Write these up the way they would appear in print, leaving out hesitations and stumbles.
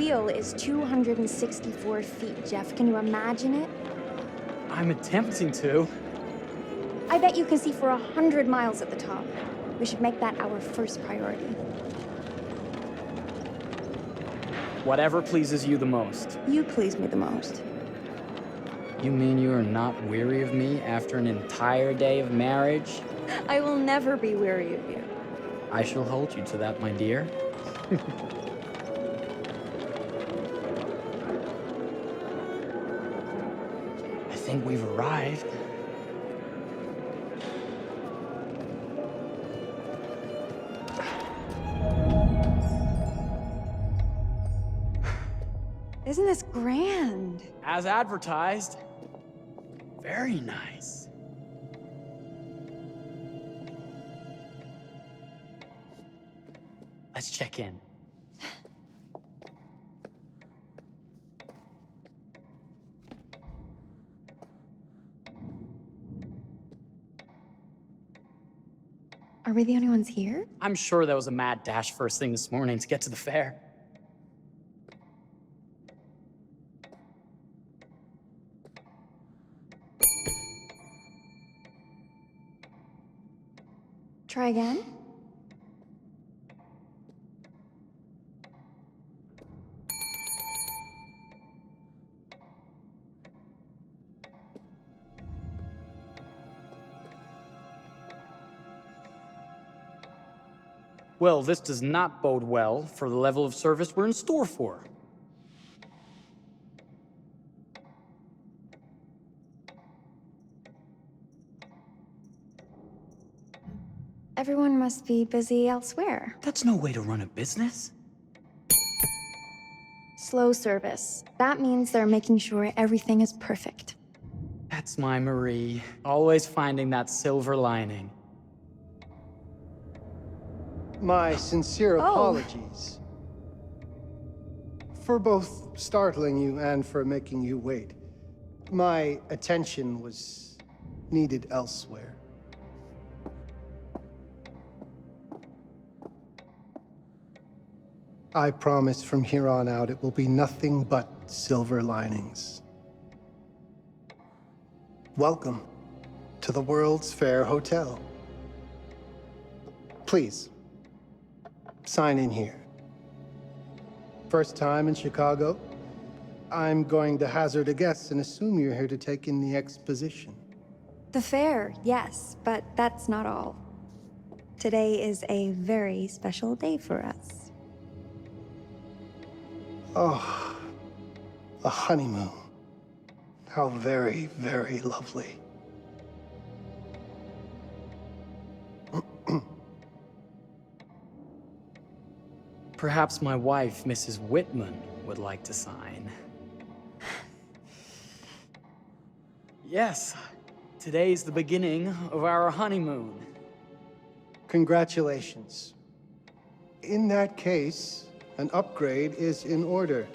wheel is 264 feet, Jeff. Can you imagine it? I'm attempting to. I bet you can see for 100 miles at the top. We should make that our first priority. Whatever pleases you the most. You please me the most. You mean you are not weary of me after an entire day of marriage? I will never be weary of you. I shall hold you to that, my dear. I think we've arrived. Isn't this grand? As advertised. Very nice. Let's check in. Are we the only ones here? I'm sure there was a mad dash first thing this morning to get to the fair. Try again? Well, this does not bode well for the level of service we're in store for. Everyone must be busy elsewhere. That's no way to run a business. Slow service. That means they're making sure everything is perfect. That's my Marie, always finding that silver lining. My sincere apologies. For both startling you and for making you wait. My attention was needed elsewhere. I promise from here on out it will be nothing but silver linings. Welcome to the World's Fair Hotel. Please, sign in here. First time in Chicago? I'm going to hazard a guess and assume you're here to take in the exposition. The fair, yes, but that's not all. Today is a very special day for us. Oh, a honeymoon. How very, very lovely. Perhaps my wife, Mrs. Whitman, would like to sign. Yes, today's the beginning of our honeymoon. Congratulations. In that case, an upgrade is in order.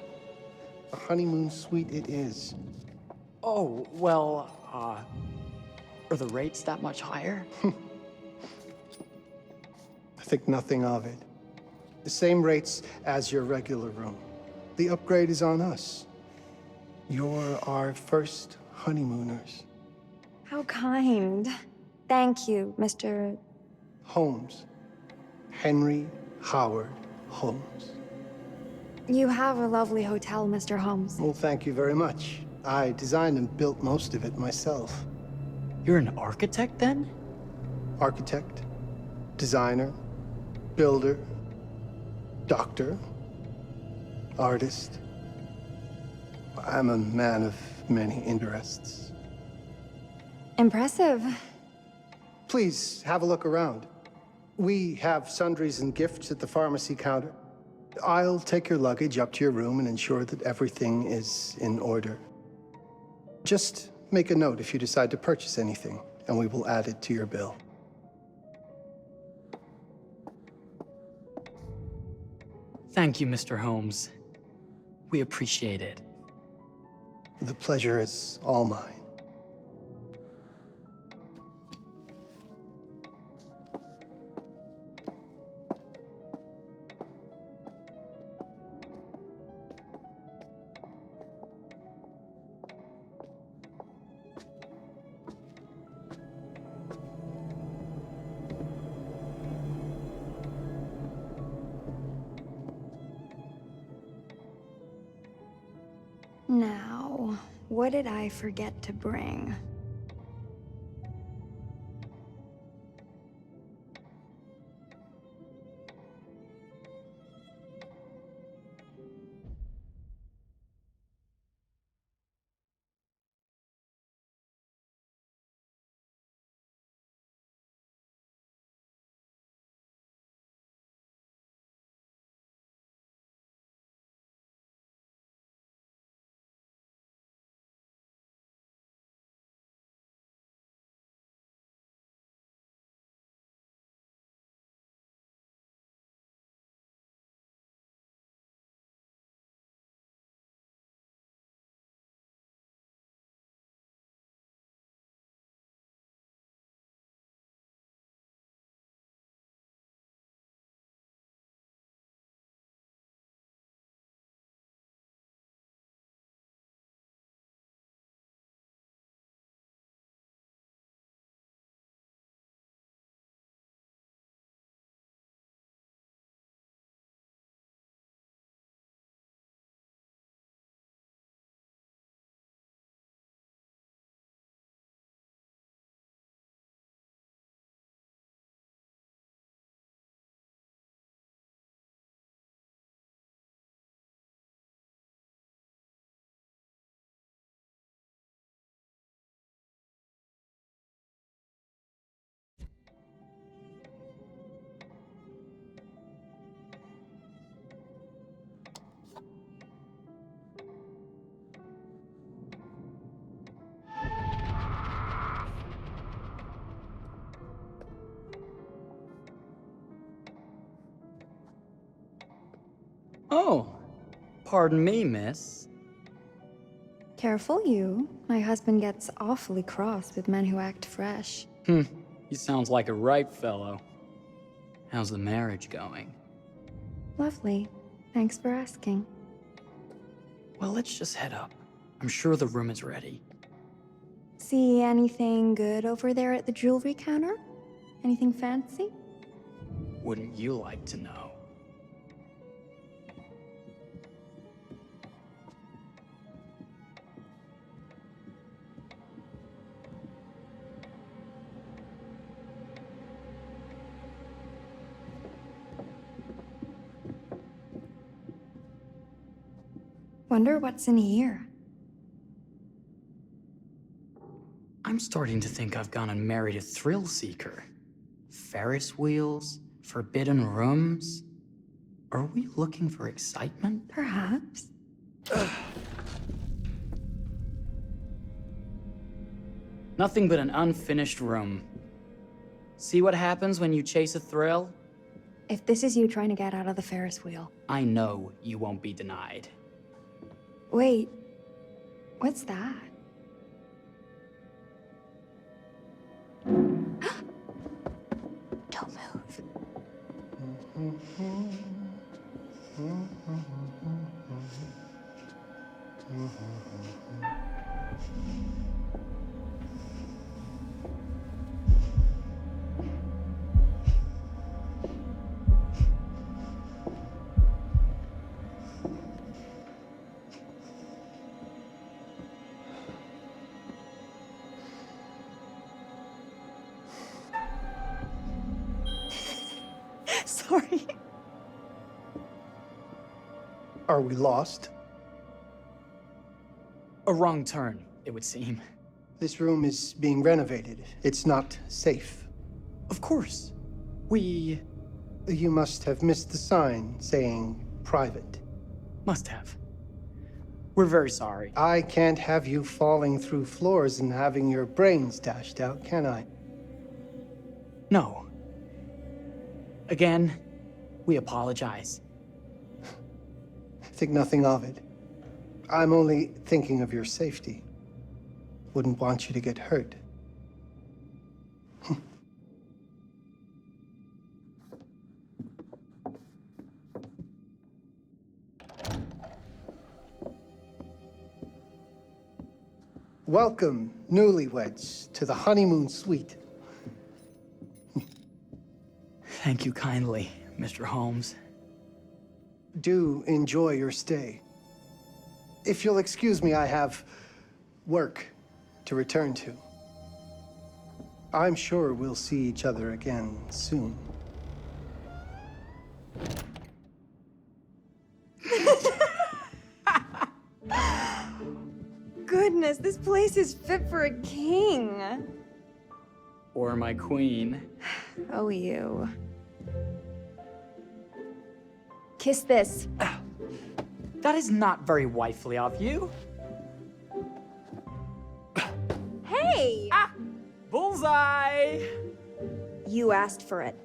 A honeymoon suite it is. Oh, well, are the rates that much higher? I think nothing of it. The same rates as your regular room. The upgrade is on us. You're our first honeymooners. How kind. Thank you, Mr. Holmes. Henry Howard Holmes. You have a lovely hotel, Mr. Holmes. Well, thank you very much. I designed and built most of it myself. You're an architect, then? Architect, designer, builder, doctor, artist. I'm a man of many interests. Impressive. Please, have a look around. We have sundries and gifts at the pharmacy counter. I'll take your luggage up to your room and ensure that everything is in order. Just make a note if you decide to purchase anything, and we will add it to your bill. Thank you, Mr. Holmes. We appreciate it. The pleasure is all mine. Now, what did I forget to bring? Oh, pardon me, miss. Careful you. My husband gets awfully cross with men who act fresh. He sounds like a ripe fellow. How's the marriage going? Lovely. Thanks for asking. Well, let's just head up. I'm sure the room is ready. See anything good over there at the jewelry counter? Anything fancy? Wouldn't you like to know? Wonder what's in here. I'm starting to think I've gone and married a thrill seeker. Ferris wheels, forbidden rooms. Are we looking for excitement? Perhaps. Nothing but an unfinished room. See what happens when you chase a thrill? If this is you trying to get out of the Ferris wheel. I know you won't be denied. Wait. What's that? Don't move. Sorry. Are we lost? A wrong turn, it would seem. This room is being renovated. It's not safe. Of course. We You must have missed the sign saying private. must have. We're very sorry. I can't have you falling through floors and having your brains dashed out, can I? No. Again, we apologize. Think nothing of it. I'm only thinking of your safety. Wouldn't want you to get hurt. Welcome, newlyweds, to the honeymoon suite. Thank you kindly, Mr. Holmes. Do enjoy your stay. If you'll excuse me, I have work to return to. I'm sure we'll see each other again soon. Goodness, this place is fit for a king. Or my queen. Oh, you. Kiss this. That is not very wifely of you. Hey! Ah! Bullseye! You asked for it.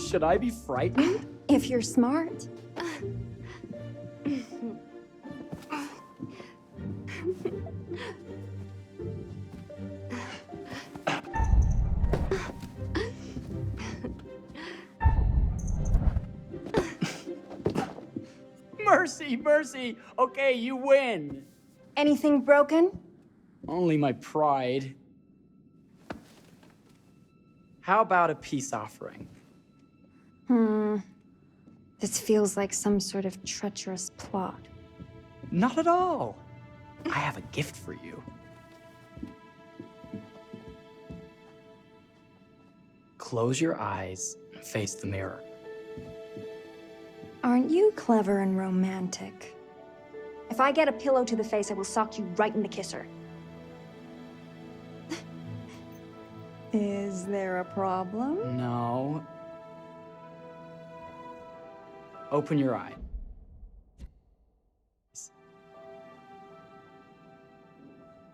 Should I be frightened? If you're smart. Mercy, mercy! Okay, you win! Anything broken? Only my pride. How about a peace offering? This feels like some sort of treacherous plot. Not at all. I have a gift for you. Close your eyes and face the mirror. Aren't you clever and romantic? If I get a pillow to the face, I will sock you right in the kisser. Is there a problem? No. Open your eye.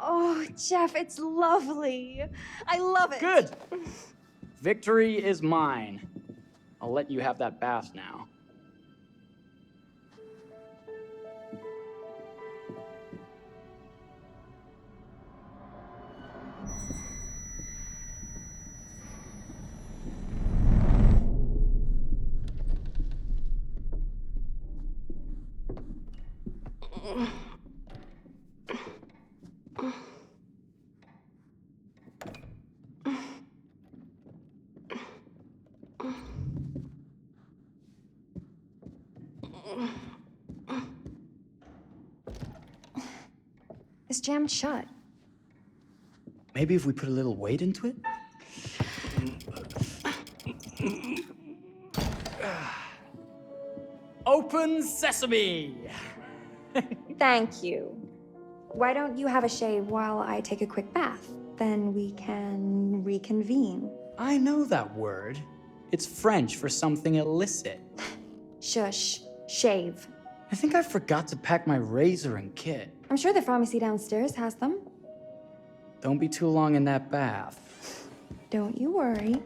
Oh, Jeff, it's lovely. I love it. Good! Victory is mine. I'll let you have that bath now. It's jammed shut. Maybe if we put a little weight into it? Open sesame! Thank you. Why don't you have a shave while I take a quick bath? Then we can reconvene. I know that word. It's French for something illicit. Shush. Shave. I think I forgot to pack my razor and kit. I'm sure the pharmacy downstairs has them. Don't be too long in that bath. Don't you worry.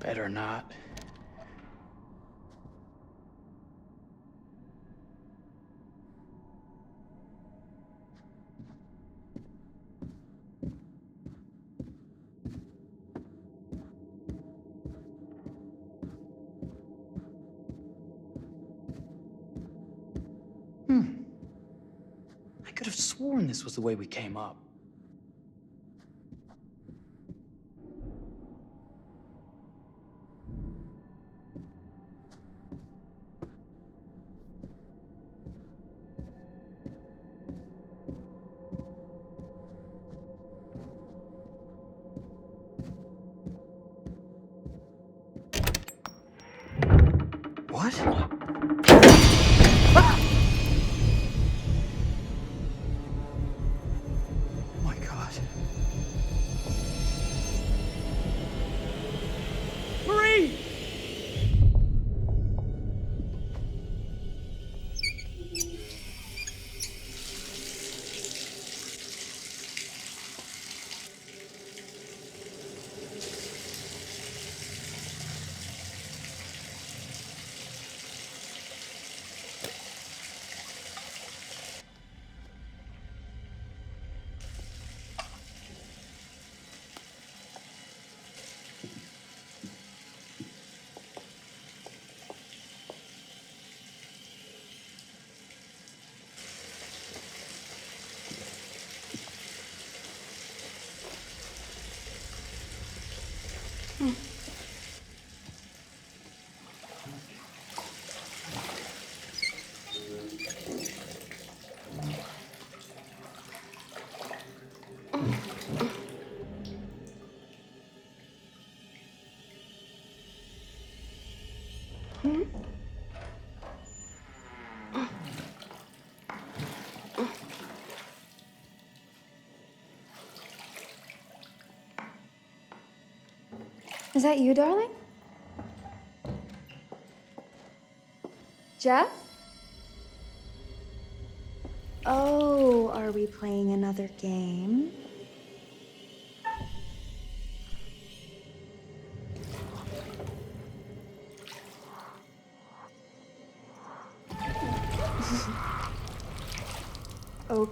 Better not. I could have sworn this was the way we came up. What? Ah! Oh my God. Marie! Is that you, darling? Jeff? Oh, are we playing another game? Oh.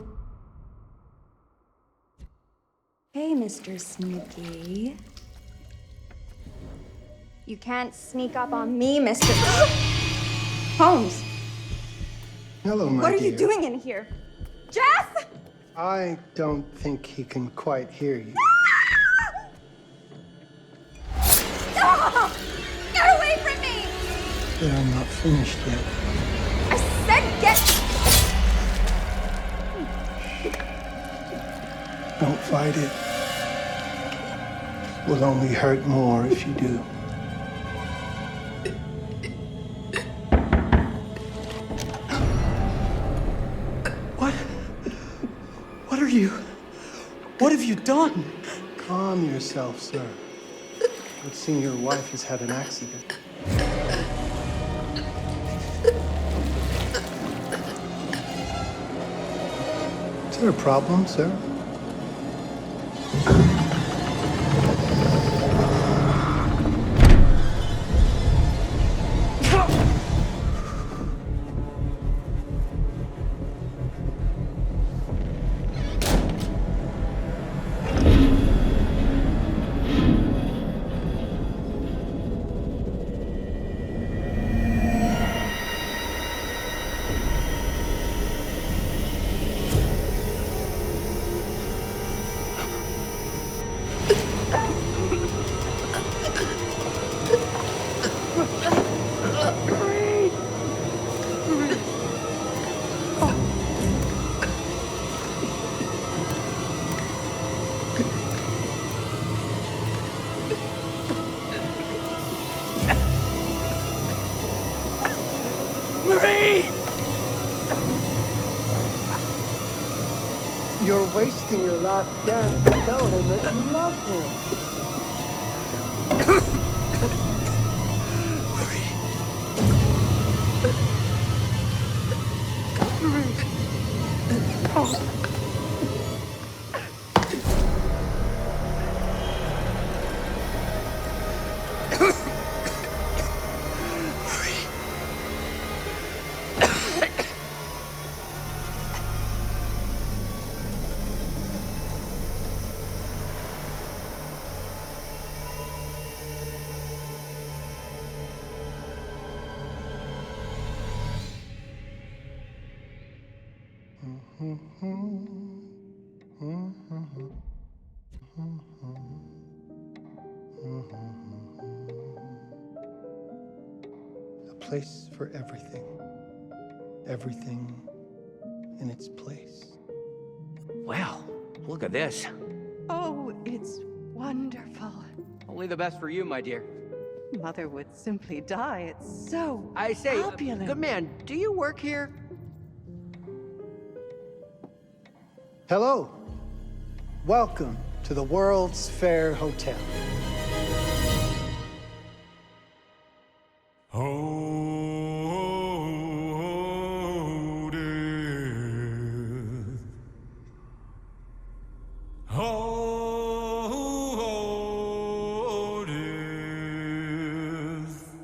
Hey, Mr. Sneaky. You can't sneak up on me, Mr. Holmes. Hello, my What are dear. you doing in here? Jeff! I don't think he can quite hear you. Ah! Get away from me! But I'm not finished yet. I said get... Don't fight it. Will only hurt more if you do. What are you? What have you done? Calm yourself, sir. It seems your wife has had an accident. Is there a problem, sir? Marie! You're wasting your last dance to tell him that you love him. place for everything. Everything in its place. Well, look at this. Oh, it's wonderful. Only the best for you, my dear. Mother would simply die. It's so I say, opulent. good man, do you work here? Hello. Welcome to the World's Fair Hotel. Oh, death. Oh, death.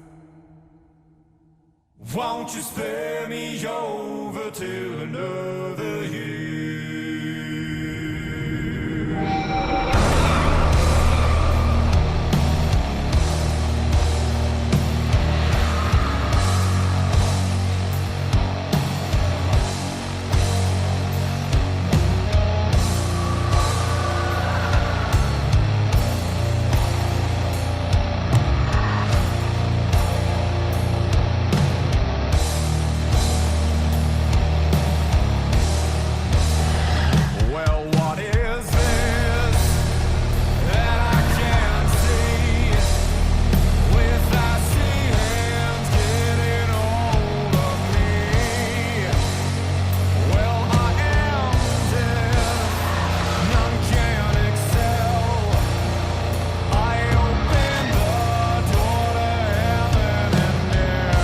Won't you spare me over till another year? Well, what is this that I can't see? With icy hands getting hold of me. Well, I am deaf, none can excel. I open the door to heaven and hell.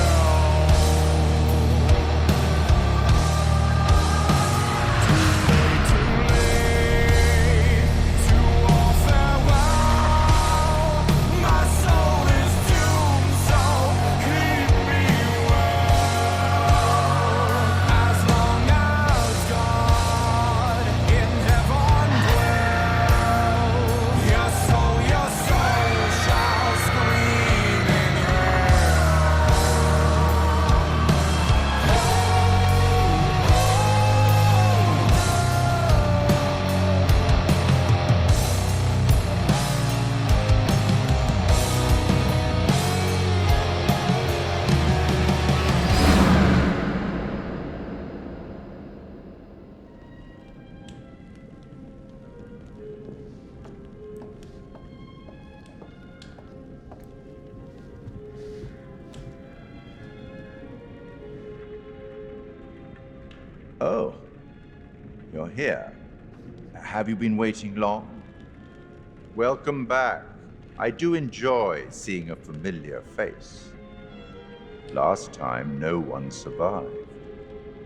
Too late to all farewell. My soul is doomed, so keep me well. As long as God in heaven dwells, your soul shall scream in Oh, you're here. Have you been waiting long? Welcome back. I do enjoy seeing a familiar face. Last time, no one survived.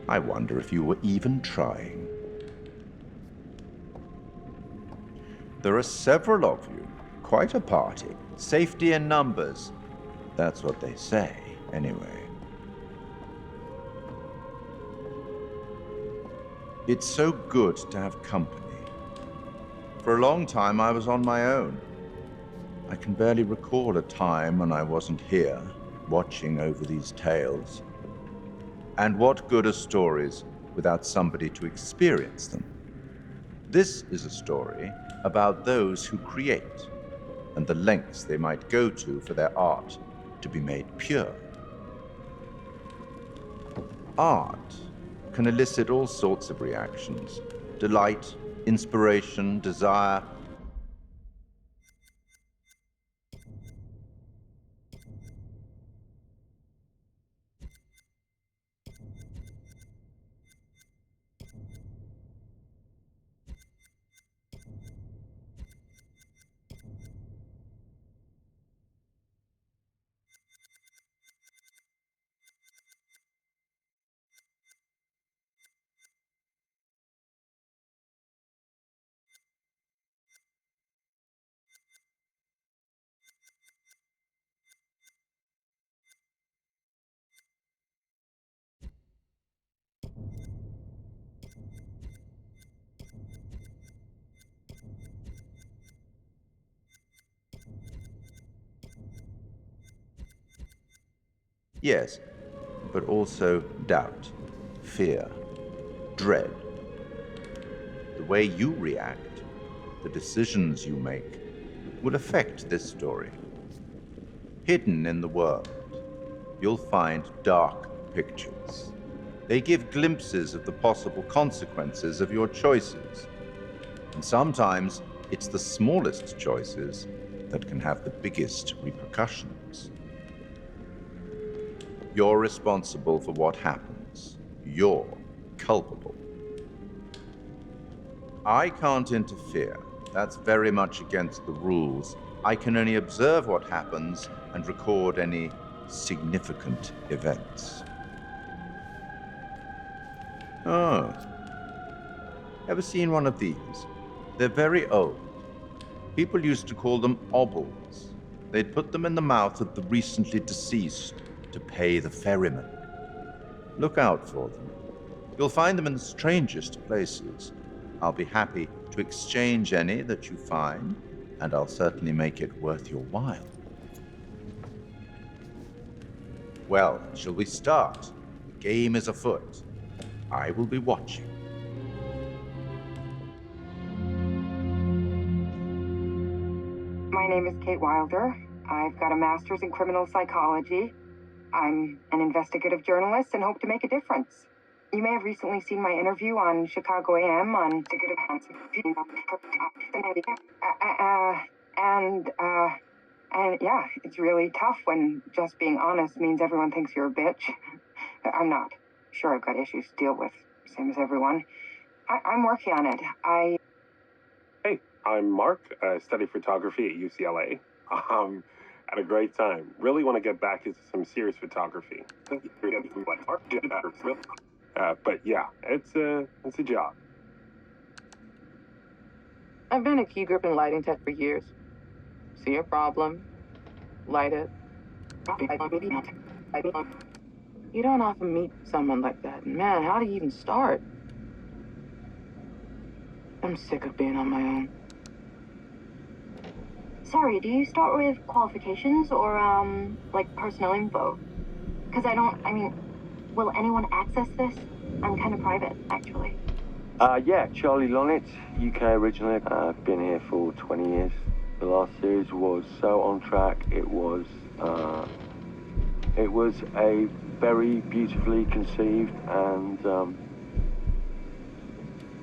I wonder if you were even trying. There are several of you. Quite a party. Safety in numbers. That's what they say, anyway. It's so good to have company. For a long time, I was on my own. I can barely recall a time when I wasn't here, watching over these tales. And what good are stories without somebody to experience them? This is a story about those who create, and the lengths they might go to for their art to be made pure. Art can elicit all sorts of reactions: delight, inspiration, desire. Yes, but also doubt, fear, dread. The way you react, the decisions you make, will affect this story. Hidden in the world, you'll find dark pictures. They give glimpses of the possible consequences of your choices. And sometimes it's the smallest choices that can have the biggest repercussions. You're responsible for what happens. You're culpable. I can't interfere. That's very much against the rules. I can only observe what happens and record any significant events. Oh. Ever seen one of these? They're very old. People used to call them obbles. They'd put them in the mouth of the recently deceased to pay the ferryman. Look out for them. You'll find them in the strangest places. I'll be happy to exchange any that you find, and I'll certainly make it worth your while. Well, shall we start? The game is afoot. I will be watching. My name is Kate Wilder. I've got a master's in criminal psychology. I'm an investigative journalist and hope to make a difference. You may have recently seen my interview on Chicago AM on and yeah, it's really tough when just being honest means everyone thinks you're a bitch. I'm not. Sure, I've got issues to deal with, same as everyone. I'm working on it. Hey, I'm Mark. I study photography at UCLA. Had a great time. Really want to get back into some serious photography. But yeah, it's a job. I've been a key grip and lighting tech for years. See a problem, light it. You don't often meet someone like that. Man, how do you even start? I'm sick of being on my own. Sorry, do you start with qualifications or, like personnel info? Because will anyone access this? I'm kind of private, actually. Yeah, Charlie Lonitz, UK originally. I've been here for 20 years. The last series was so on track. It was a very beautifully conceived and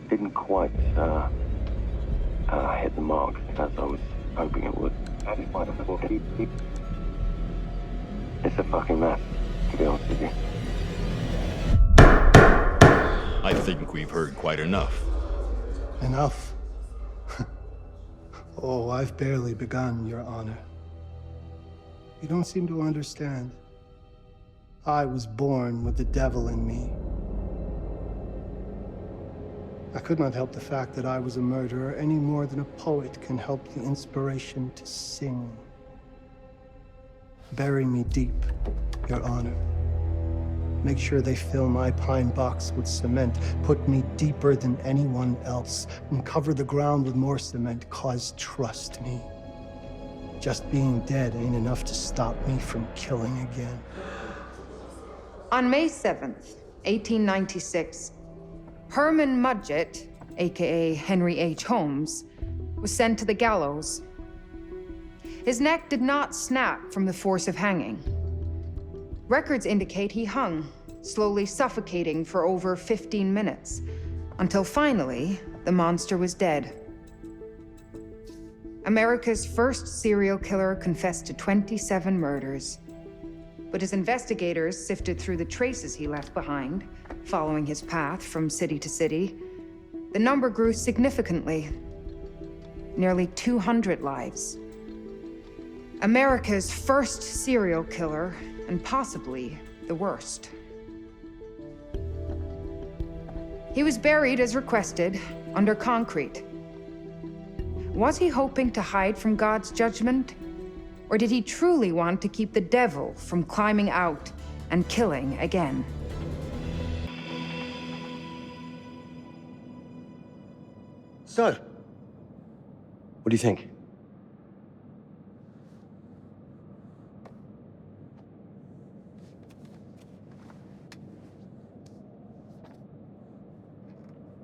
didn't quite hit the mark as I was hoping it would. It's a fucking mess, to be honest with you. I think we've heard quite enough. Enough? Oh, I've barely begun, Your Honor. You don't seem to understand. I was born with the devil in me. I could not help the fact that I was a murderer any more than a poet can help the inspiration to sing. Bury me deep, Your Honor. Make sure they fill my pine box with cement. Put me deeper than anyone else. And cover the ground with more cement, 'cause trust me, just being dead ain't enough to stop me from killing again. On May 7th, 1896, Herman Mudgett, aka Henry H. Holmes, was sent to the gallows. His neck did not snap from the force of hanging. Records indicate he hung, slowly suffocating for over 15 minutes, until finally, the monster was dead. America's first serial killer confessed to 27 murders. But as investigators sifted through the traces he left behind, following his path from city to city, the number grew significantly. Nearly 200 lives. America's first serial killer, and possibly the worst. He was buried as requested, under concrete. Was he hoping to hide from God's judgment? Or did he truly want to keep the devil from climbing out and killing again? So, what do you think?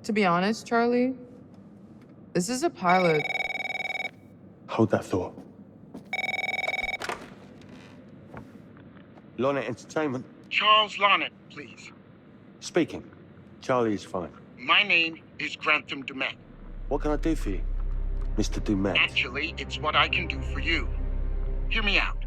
To be honest, Charlie, this is a pilot. Hold that thought. Lonnet Entertainment. Charles Lonnet, please. Speaking. Charlie is fine. My name is Grantham Dumet. What can I do for you, Mr. Dumet? Actually, it's what I can do for you. Hear me out.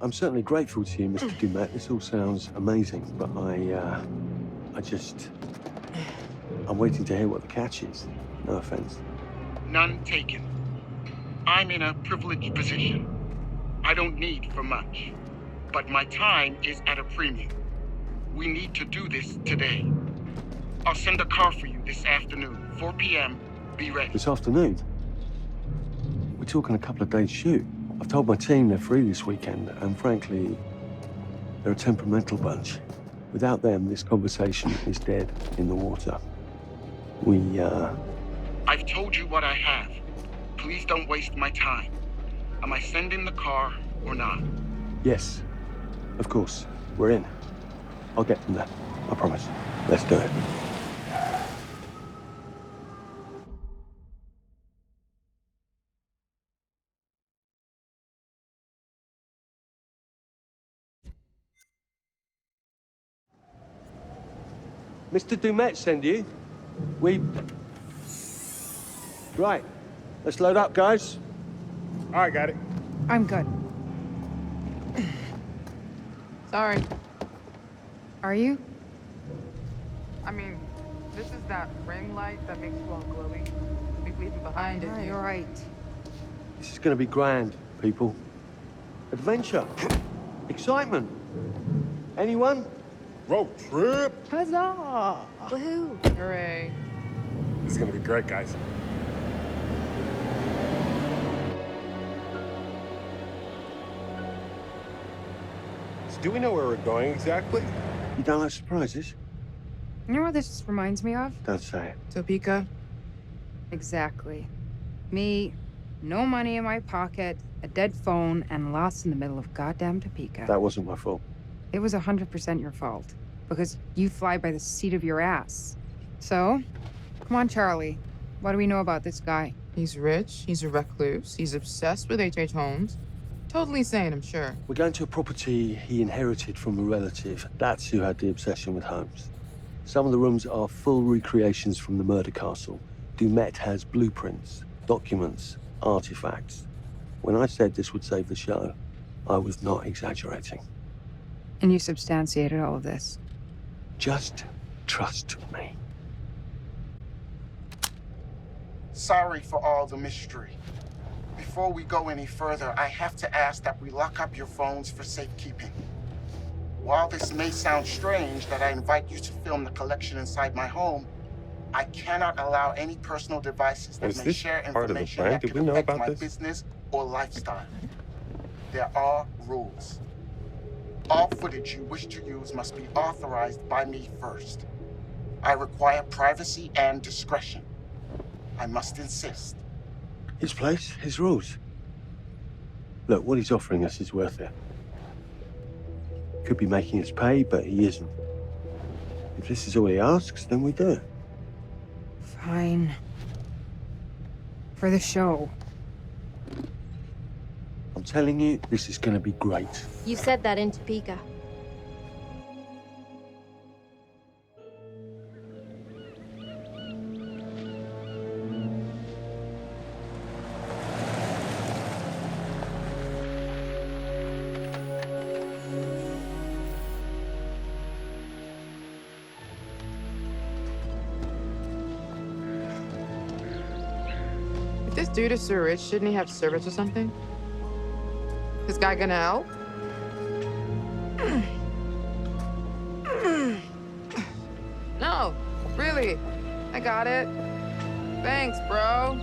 I'm certainly grateful to you, Mr. Dumet. This all sounds amazing, but I'm waiting to hear what the catch is. No offense. None taken. I'm in a privileged position. I don't need for much, but my time is at a premium. We need to do this today. I'll send a car for you this afternoon, 4 p.m. Be ready. This afternoon? We're talking a couple of days shoot. I've told my team they're free this weekend, and frankly, they're a temperamental bunch. Without them, this conversation is dead in the water. I've told you what I have. Please don't waste my time. Am I sending the car or not? Yes, of course. We're in. I'll get them there. I promise. Let's do it. Mr. Dumet send you? Right. Let's load up, guys. All right, got it. I'm good. Sorry. Are you? I mean, this is that ring light that makes you all glowy. We leave it behind it. You're right. This is gonna be grand, people. Adventure. Excitement. Anyone? Road trip. Huzzah! Woohoo! Hooray. This is gonna be great, guys. So do we know where we're going exactly? You don't like surprises? You know what this reminds me of? Don't say it. Topeka? Exactly. Me, no money in my pocket, a dead phone, and lost in the middle of goddamn Topeka. That wasn't my fault. It was 100% your fault. Because you fly by the seat of your ass. So, come on, Charlie. What do we know about this guy? He's rich, he's a recluse, he's obsessed with H.H. Holmes. Totally sane, I'm sure. We're going to a property he inherited from a relative. That's who had the obsession with Holmes. Some of the rooms are full recreations from the murder castle. Dumet has blueprints, documents, artifacts. When I said this would save the show, I was not exaggerating. And you substantiated all of this. Just trust me. Sorry for all the mystery. Before we go any further, I have to ask that we lock up your phones for safekeeping. While this may sound strange that I invite you to film the collection inside my home, I cannot allow any personal devices that Is may this share part of the information plan? that Did could we know affect about my this? business or lifestyle. There are rules. All footage you wish to use must be authorized by me first. I require privacy and discretion. I must insist. His place, his rules. Look, what he's offering us is worth it. Could be making us pay, but he isn't. If this is all he asks, then we do it. Fine. For the show. I'm telling you, this is going to be great. You said that in Topeka. If this dude is so rich, shouldn't he have servants or something? This guy gonna help? No, really. I got it. Thanks, bro.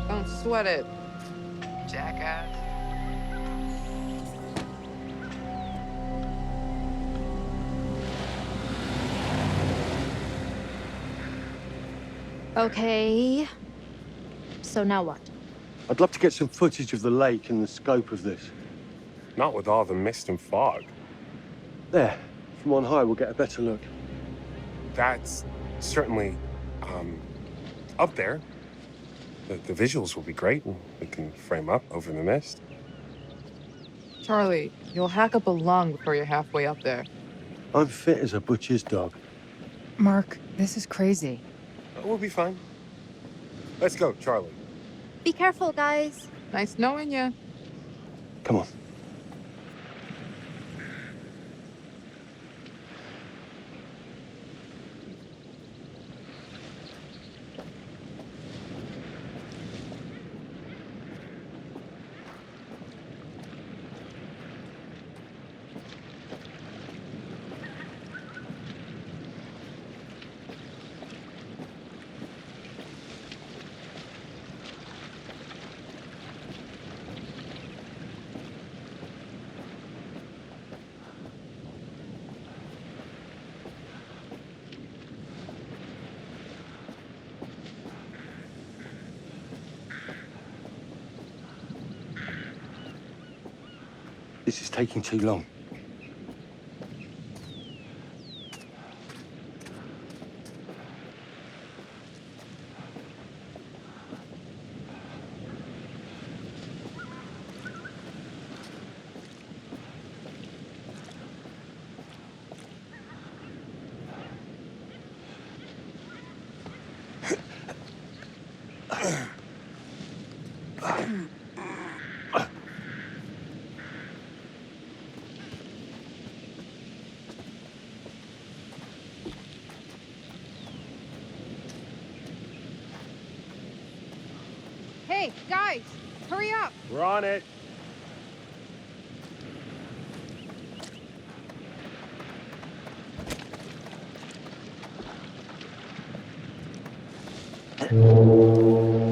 Don't sweat it. Jackass. Okay. So now what? I'd love to get some footage of the lake and the scope of this. Not with all the mist and fog. There, from on high, we'll get a better look. That's certainly, up there. The visuals will be great, and we can frame up over the mist. Charlie, you'll hack up a lung before you're halfway up there. I'm fit as a butcher's dog. Mark, this is crazy. We'll be fine. Let's go, Charlie. Be careful, guys. Nice knowing you. Come on. This is taking too long. Hey, guys, hurry up! We're on it.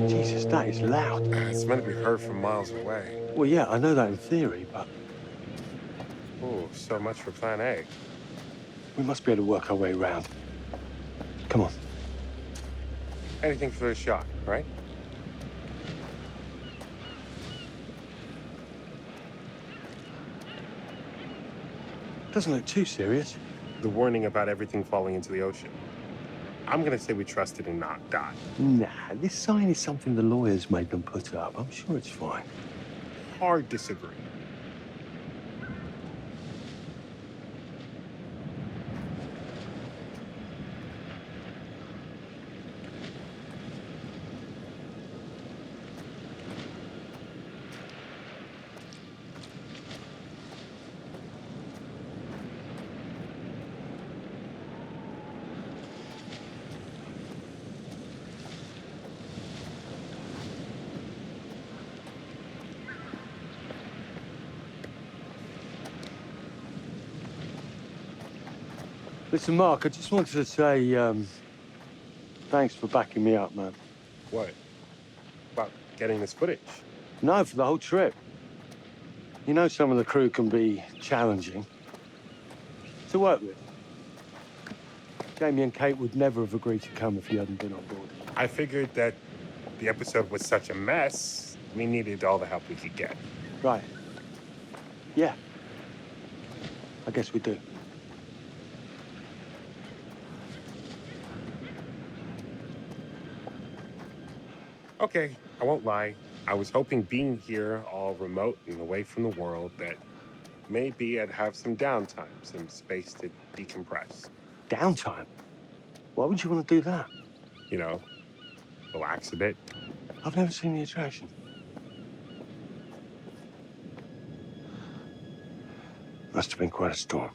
Jesus, that is loud. It's meant to be heard from miles away. Well, yeah, I know that in theory, but Oh, so much for Plan A. we must be able to work our way around. Come on. Anything for a shot, right? Doesn't look too serious. The warning about everything falling into the ocean. I'm gonna say we trusted and not die. Nah, this sign is something the lawyers made them put up. I'm sure it's fine. Hard disagree. Listen, Mark, I just wanted to say, thanks for backing me up, man. What? About getting this footage? No, for the whole trip. You know some of the crew can be challenging to work with. Jamie and Kate would never have agreed to come if you hadn't been on board. I figured that the episode was such a mess, we needed all the help we could get. Right. Yeah. I guess we do. Okay, I won't lie. I was hoping being here all remote and away from the world that maybe I'd have some downtime, some space to decompress. Downtime? Why would you want to do that? You know, relax a bit. I've never seen the attraction. Must have been quite a storm.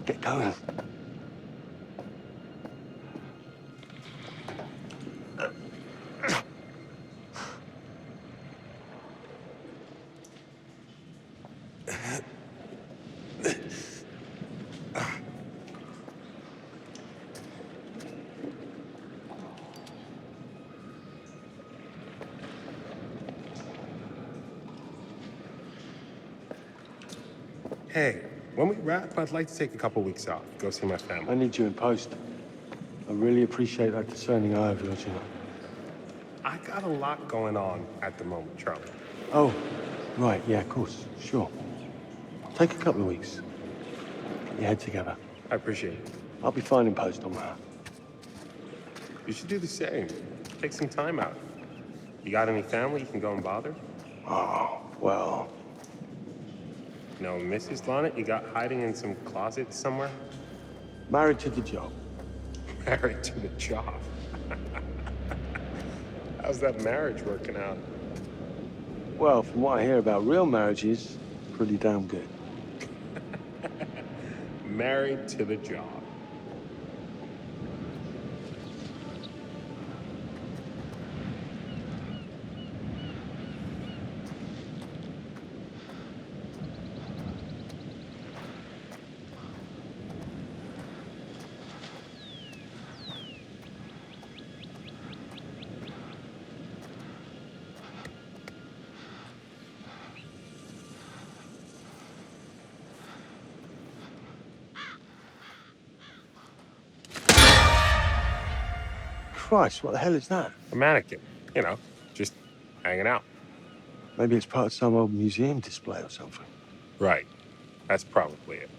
Get going. Hey, when we wrap, I'd like to take a couple weeks off, go see my family. I need you in post. I really appreciate that discerning eye of yours, you know. I got a lot going on at the moment, Charlie. Oh, right, yeah, of course, sure. Take a couple of weeks. Get your head together. I appreciate it. I'll be fine in post on that. You should do the same. Take some time out. You got any family you can go and bother? Oh, well. No, Mrs. Lonnet, you got hiding in some closet somewhere? Married to the job. Married to the job. How's that marriage working out? Well, from what I hear about real marriages, pretty damn good. Married to the job. Christ, what the hell is that? A mannequin, you know, just hanging out. Maybe it's part of some old museum display or something. Right. That's probably it.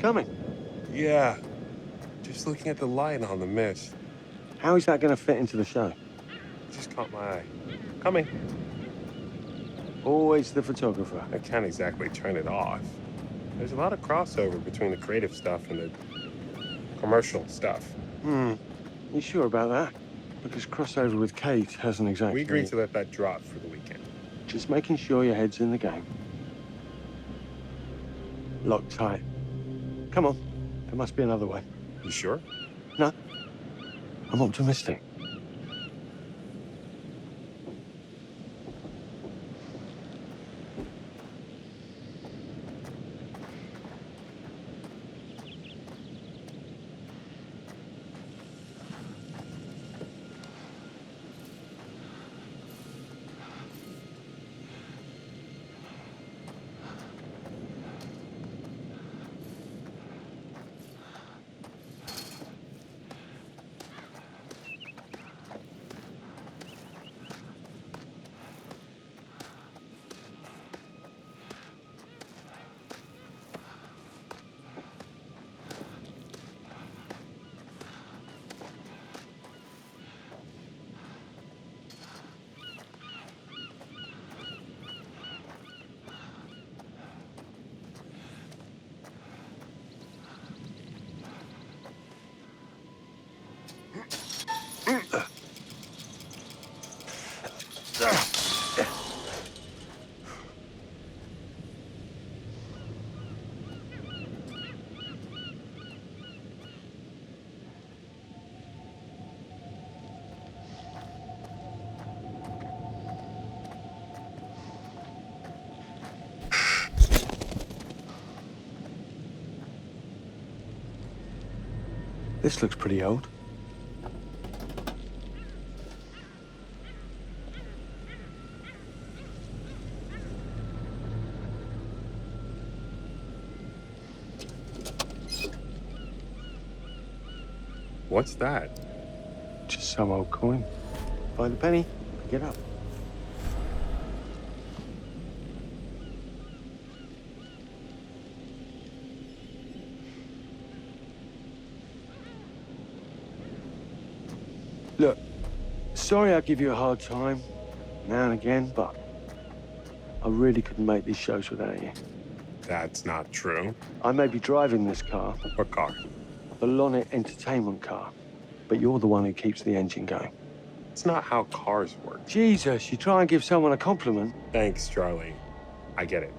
Coming. Yeah. Just looking at the light on the mist. How is that going to fit into the show? Just caught my eye. Coming. Always the photographer. I can't exactly turn it off. There's a lot of crossover between the creative stuff and the commercial stuff. You sure about that? Because crossover with Kate hasn't exactly... We agreed to let that drop for the weekend. Just making sure your head's in the game. Lock tight. Come on. There must be another way. You sure? No. I'm optimistic. This looks pretty old. What's that? Just some old coin. Find a penny, pick it up. Look, sorry I give you a hard time now and again, but I really couldn't make these shows without you. That's not true. I may be driving this car. What car? The Lonnet Entertainment car. But you're the one who keeps the engine going. It's not how cars work. Jesus, you try and give someone a compliment. Thanks, Charlie. I get it.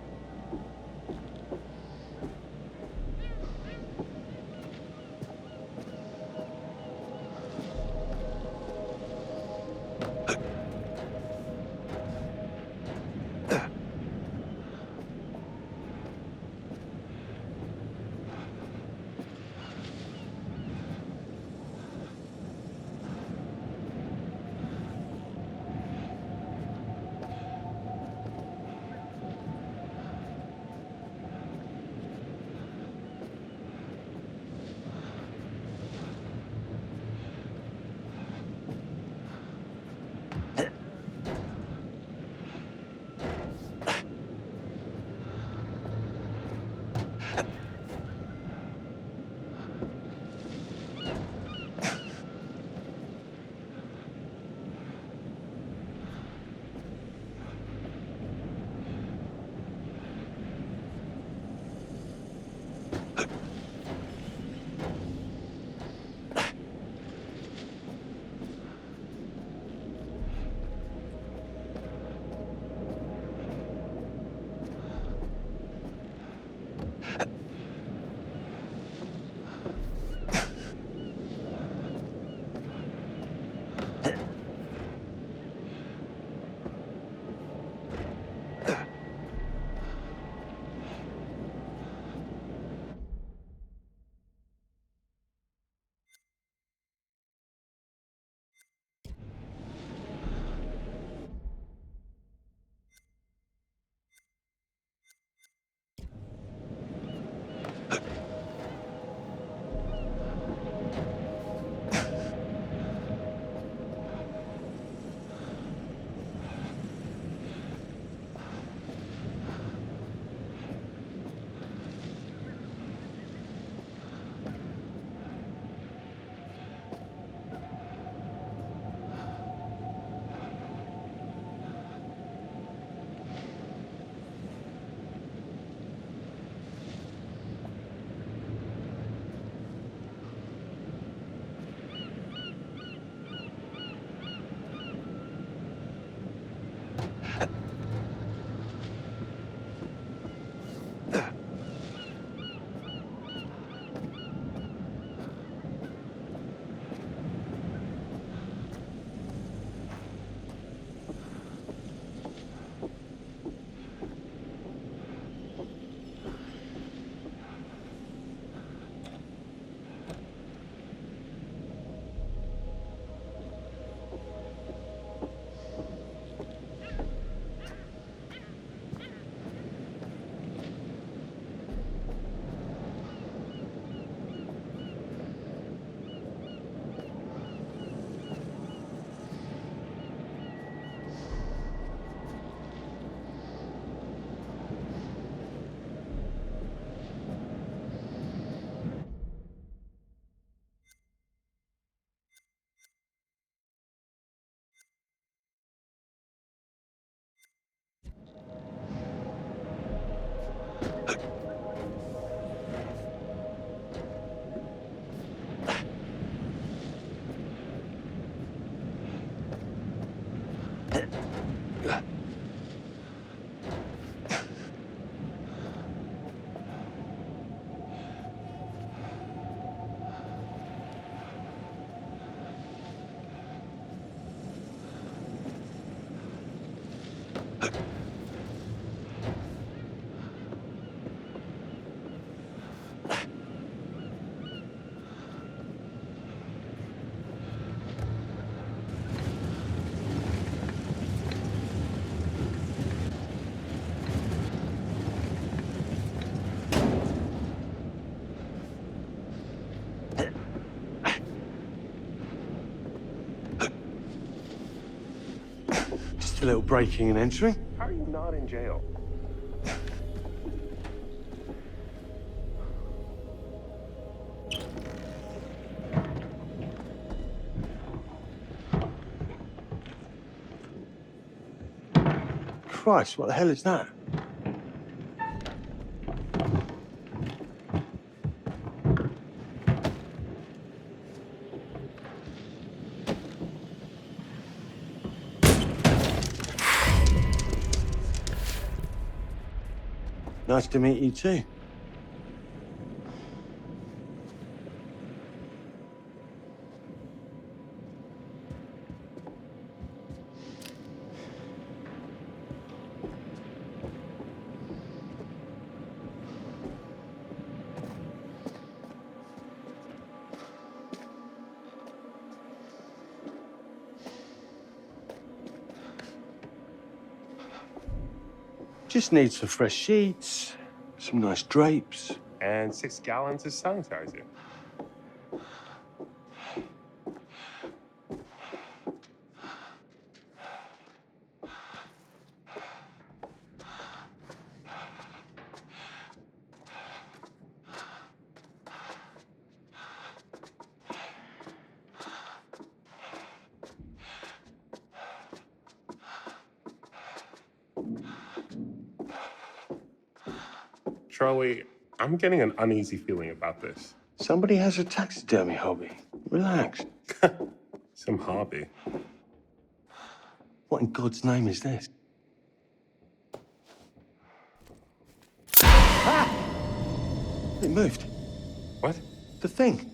Just a little breaking and entering. How are you not in jail? Christ, what the hell is that? Nice to meet you too. Just need some fresh sheets, some nice drapes. And 6 gallons of sanitizer. Charlie, I'm getting an uneasy feeling about this. Somebody has a taxidermy hobby. Relax. Some hobby. What in God's name is this? It moved. What? The thing.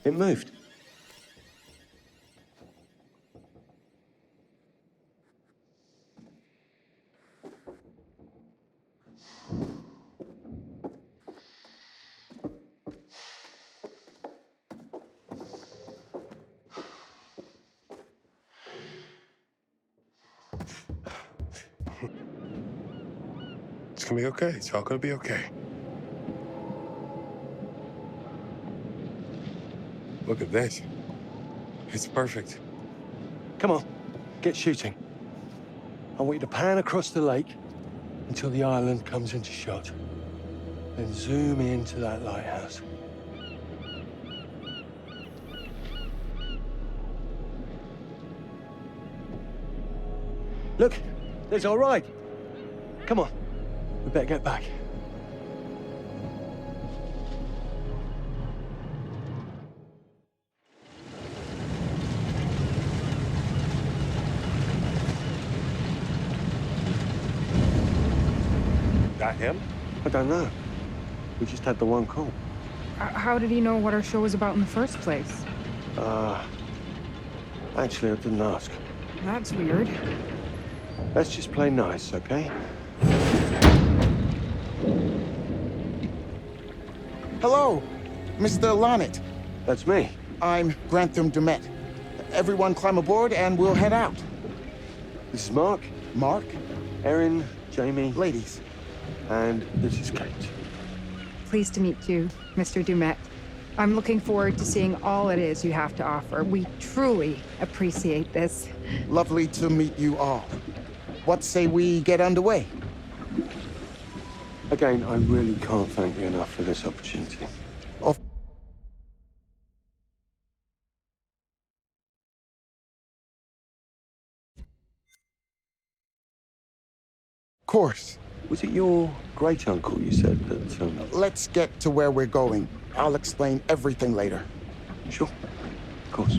It moved. It's gonna be okay. It's all gonna be okay. Look at this. It's perfect. Come on, get shooting. I want you to pan across the lake until the island comes into shot. Then zoom into that lighthouse. Look, there's our ride. Come on, we better get back. That him? I don't know. We just had the one call. How did he know what our show was about in the first place? Actually, I didn't ask. That's weird. Let's just play nice, okay? Hello, Mr. Lonnet. That's me. I'm Grantham Dumet. Everyone climb aboard and we'll head out. This is Mark. Mark? Erin, Jamie. Ladies. And this is Kate. Pleased to meet you, Mr. Dumet. I'm looking forward to seeing all it is you have to offer. We truly appreciate this. Lovely to meet you all. What say we get underway? Again, I really can't thank you enough for this opportunity. Of course. Was it your great uncle you said that? Let's get to where we're going. I'll explain everything later. Sure. Of course.